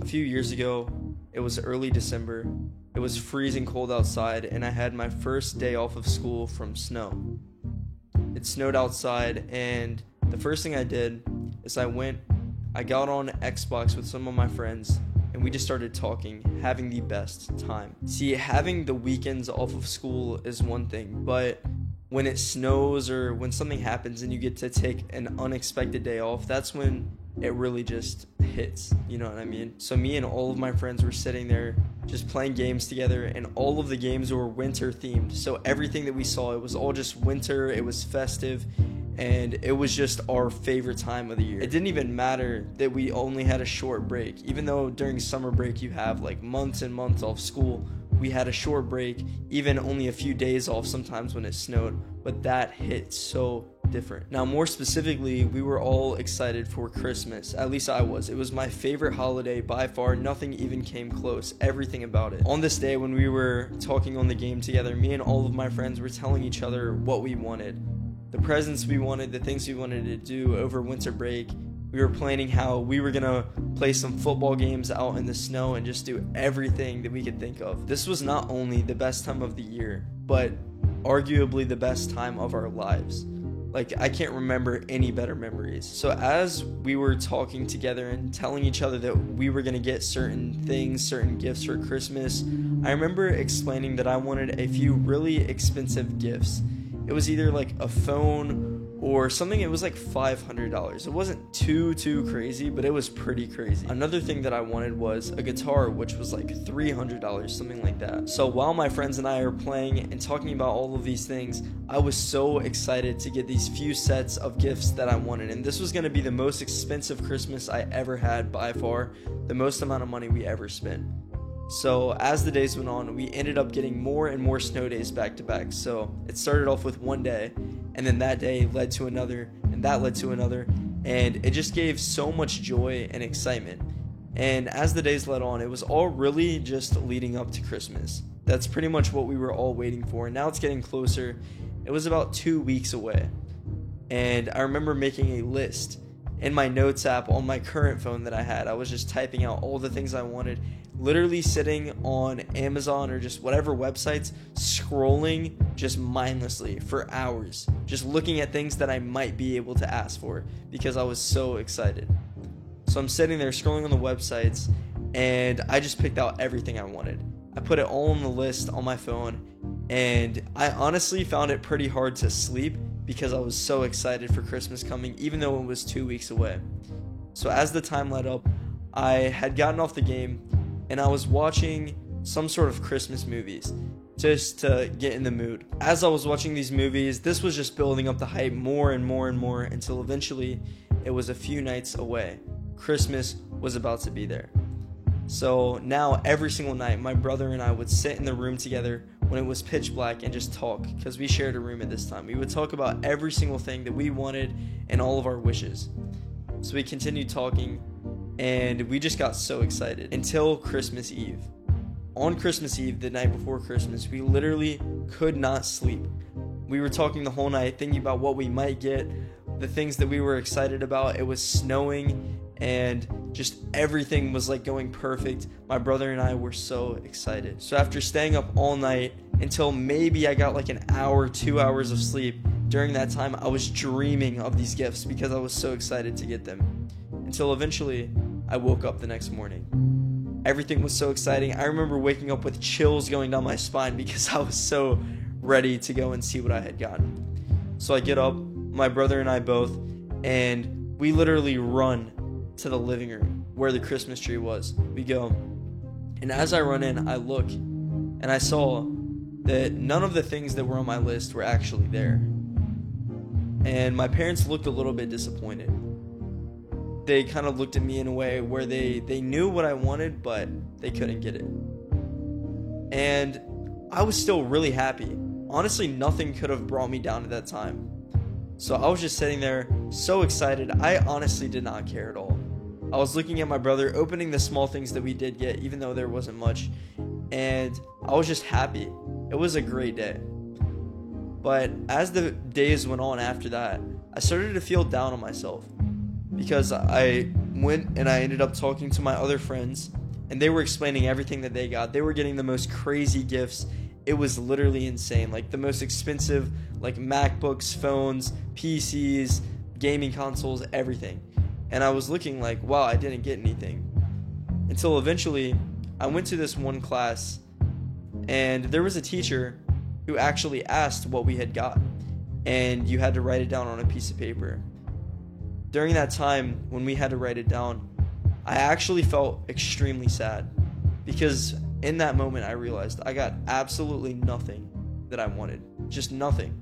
few years ago, it was early December. It was freezing cold outside, and I had my first day off of school from snow. It snowed outside, and the first thing I did is I got on Xbox with some of my friends, and we just started talking, having the best time. See, having the weekends off of school is one thing, but when it snows or when something happens and you get to take an unexpected day off, that's when it really just hits, you know what I mean? So me and all of my friends were sitting there just playing games together, and all of the games were winter themed. So everything that we saw, it was all just winter, it was festive, and it was just our favorite time of the year. It didn't even matter that we only had a short break. Even though during summer break you have like months and months off school, we had a short break, even only a few days off sometimes when it snowed, but that hit so different. Now, more specifically, we were all excited for Christmas. At least I was. It was my favorite holiday by far. Nothing even came close. Everything about it. On this day when we were talking on the game together, me and all of my friends were telling each other what we wanted. The presents we wanted, the things we wanted to do over winter break. We were planning how we were gonna play some football games out in the snow and just do everything that we could think of. This was not only the best time of the year, but arguably the best time of our lives. Like, I can't remember any better memories. So as we were talking together and telling each other that we were gonna get certain things, certain gifts for Christmas, I remember explaining that I wanted a few really expensive gifts. It was either like a phone or something. It was like $500. It wasn't too crazy, but it was pretty crazy. Another thing that I wanted was a guitar, which was like $300, something like that. So while my friends and I are playing and talking about all of these things, I was so excited to get these few sets of gifts that I wanted. And this was going to be the most expensive Christmas I ever had by far, the most amount of money we ever spent. So as the days went on, we ended up getting more and more snow days back to back. So it started off with one day, and then that day led to another, and that led to another, and it just gave so much joy and excitement. And as the days led on, it was all really just leading up to Christmas. That's pretty much what we were all waiting for, and now it's getting closer. It was about 2 weeks away, and I remember making a list in my notes app on my current phone that I had. I was just typing out all the things I wanted, literally sitting on Amazon or just whatever websites, scrolling just mindlessly for hours, just looking at things that I might be able to ask for because I was so excited. So I'm sitting there scrolling on the websites, and I just picked out everything I wanted. I put it all on the list on my phone, and I honestly found it pretty hard to sleep because I was so excited for Christmas coming, even though it was 2 weeks away. So as the time led up, I had gotten off the game, and I was watching some sort of Christmas movies just to get in the mood. As I was watching these movies, this was just building up the hype more and more and more until eventually it was a few nights away. Christmas was about to be there. So now every single night, my brother and I would sit in the room together when it was pitch black and just talk, because we shared a room at this time. We would talk about every single thing that we wanted and all of our wishes. So we continued talking, and we just got so excited until Christmas Eve. On Christmas Eve, the night before Christmas, we literally could not sleep. We were talking the whole night, thinking about what we might get, the things that we were excited about. It was snowing, and just everything was like going perfect. My brother and I were so excited. So after staying up all night until maybe I got like an hour, 2 hours of sleep, during that time I was dreaming of these gifts because I was so excited to get them. Until eventually I woke up the next morning. Everything was so exciting. I remember waking up with chills going down my spine because I was so ready to go and see what I had gotten. So I get up, my brother and I both, and we literally run to the living room where the Christmas tree was. We go, and as I run in, I look, and I saw that none of the things that were on my list were actually there. And my parents looked a little bit disappointed. They kind of looked at me in a way where they knew what I wanted, but they couldn't get it. And I was still really happy. Honestly, nothing could have brought me down at that time. So I was just sitting there so excited. I honestly did not care at all. I was looking at my brother opening the small things that we did get, even though there wasn't much, and I was just happy. It was a great day. But as the days went on after that, I started to feel down on myself because I went and I ended up talking to my other friends, and they were explaining everything that they got. They were getting the most crazy gifts. It was literally insane. Like the most expensive, like MacBooks, phones, PCs, gaming consoles, everything. And I was looking like, wow, I didn't get anything. Until eventually, I went to this one class, and there was a teacher who actually asked what we had got, and you had to write it down on a piece of paper. During that time, when we had to write it down, I actually felt extremely sad, because in that moment I realized I got absolutely nothing that I wanted. Just nothing.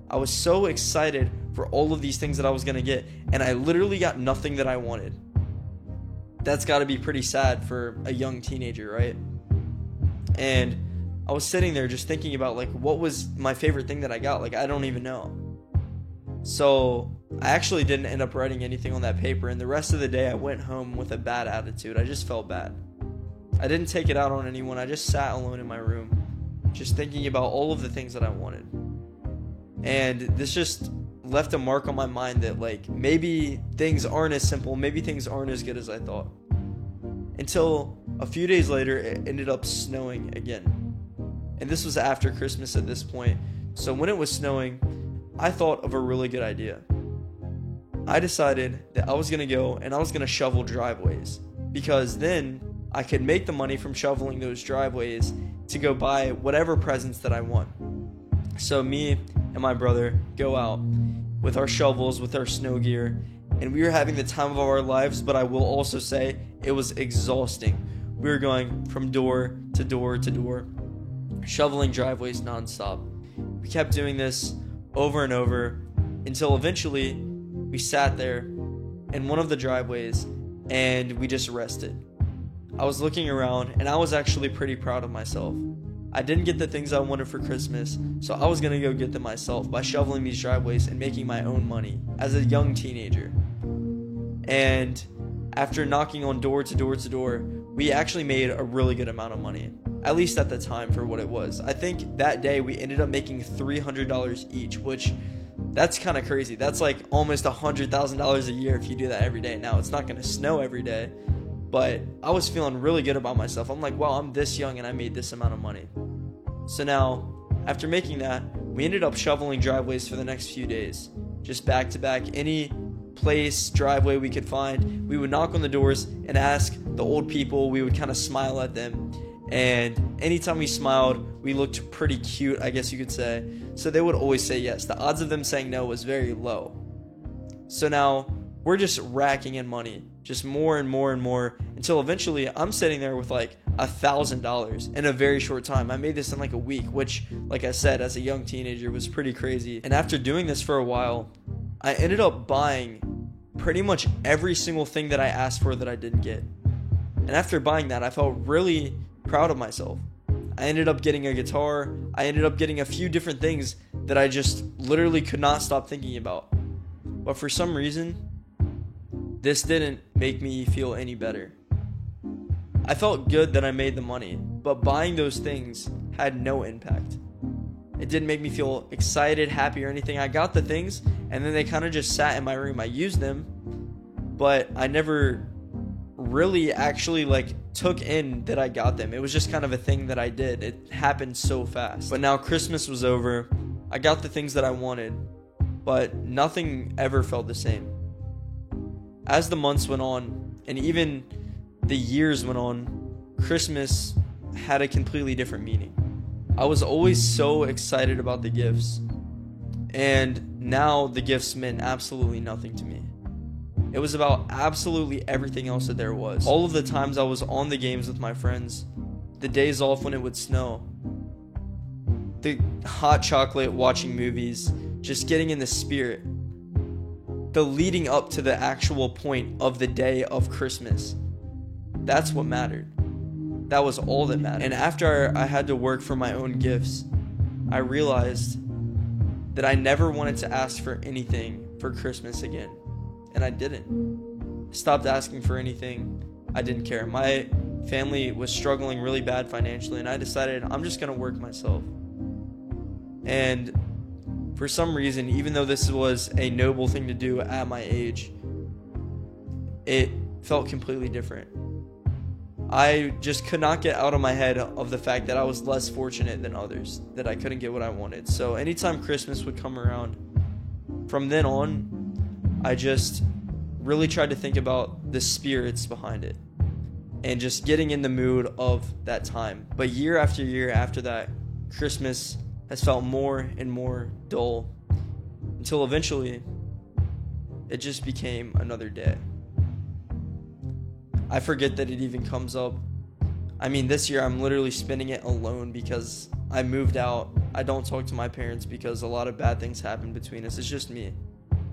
I was so excited for all of these things that I was going to get, and I literally got nothing that I wanted. That's got to be pretty sad for a young teenager, right? And I was sitting there just thinking about, like, what was my favorite thing that I got? Like, I don't even know. So I actually didn't end up writing anything on that paper, and the rest of the day I went home with a bad attitude. I just felt bad. I didn't take it out on anyone. I just sat alone in my room, just thinking about all of the things that I wanted. And this just left a mark on my mind that, like, maybe things aren't as simple, maybe things aren't as good as I thought. Until a few days later, it ended up snowing again. And this was after Christmas at this point. So when it was snowing, I thought of a really good idea. I decided that I was going to go and I was going to shovel driveways, because then I could make the money from shoveling those driveways to go buy whatever presents that I want. So me and my brother go out with our shovels, with our snow gear, and we were having the time of our lives, but I will also say it was exhausting. We were going from door to door to door, shoveling driveways nonstop. We kept doing this over and over until eventually we sat there in one of the driveways and we just rested. I was looking around and I was actually pretty proud of myself. I didn't get the things I wanted for Christmas, so I was going to go get them myself by shoveling these driveways and making my own money as a young teenager. And after knocking on door to door to door, we actually made a really good amount of money, at least at the time for what it was. I think that day we ended up making $300 each, which that's kind of crazy. That's like almost $100,000 a year if you do that every day. Now, it's not going to snow every day, but I was feeling really good about myself. I'm like, wow, I'm this young and I made this amount of money. So now, after making that, we ended up shoveling driveways for the next few days. Just back to back, any place, driveway we could find. We would knock on the doors and ask the old people. We would kind of smile at them. And anytime we smiled, we looked pretty cute, I guess you could say. So they would always say yes. The odds of them saying no was very low. So now, we're just racking in money, just more and more and more, until eventually I'm sitting there with like $1,000 in a very short time. I made this in like a week, which, like I said, as a young teenager was pretty crazy. And after doing this for a while, I ended up buying pretty much every single thing that I asked for that I didn't get. And after buying that, I felt really proud of myself. I ended up getting a guitar. I ended up getting a few different things that I just literally could not stop thinking about. But for some reason, this didn't make me feel any better. I felt good that I made the money, but buying those things had no impact. It didn't make me feel excited, happy, or anything. I got the things, and then they kind of just sat in my room. I used them, but I never really actually took in that I got them. It was just kind of a thing that I did. It happened so fast. But now Christmas was over. I got the things that I wanted, but nothing ever felt the same. As the months went on, and even the years went on, Christmas had a completely different meaning. I was always so excited about the gifts, and now the gifts meant absolutely nothing to me. It was about absolutely everything else that there was. All of the times I was on the games with my friends, the days off when it would snow, the hot chocolate, watching movies, just getting in the spirit. The leading up to the actual point of the day of Christmas. That's what mattered. That was all that mattered. And after I had to work for my own gifts, I realized that I never wanted to ask for anything for Christmas again. And I didn't. Stopped asking for anything. I didn't care. My family was struggling really bad financially, and I decided I'm just going to work myself. And for some reason, even though this was a noble thing to do at my age, it felt completely different. I just could not get out of my head of the fact that I was less fortunate than others, that I couldn't get what I wanted. So anytime Christmas would come around, from then on, I just really tried to think about the spirits behind it and just getting in the mood of that time. But year after year after that, Christmas has felt more and more dull until eventually it just became another day. I forget that it even comes up. I mean, this year I'm literally spending it alone because I moved out. I don't talk to my parents because a lot of bad things happen between us. It's just me.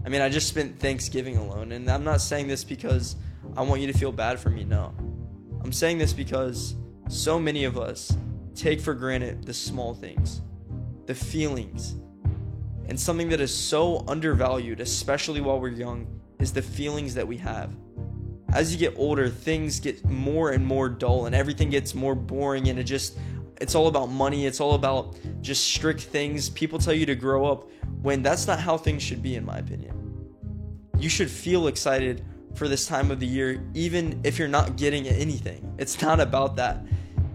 I mean, I just spent Thanksgiving alone, and I'm not saying this because I want you to feel bad for me, no. I'm saying this because so many of us take for granted the small things, the feelings. And something that is so undervalued, especially while we're young, is the feelings that we have. As you get older, things get more and more dull and everything gets more boring, and it's all about money. It's all about just strict things. People tell you to grow up when that's not how things should be, in my opinion. You should feel excited for this time of the year, even if you're not getting anything. It's not about that,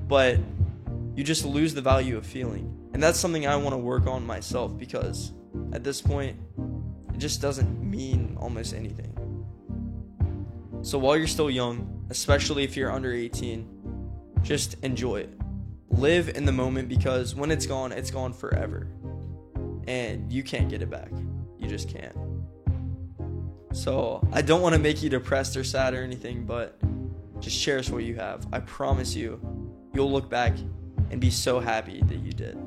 but you just lose the value of feeling. And that's something I want to work on myself, because at this point, it just doesn't mean almost anything. So while you're still young, especially if you're under 18, just enjoy it. Live in the moment, because when it's gone forever. And you can't get it back. You just can't. So I don't want to make you depressed or sad or anything, but just cherish what you have. I promise you, you'll look back and be so happy that you did.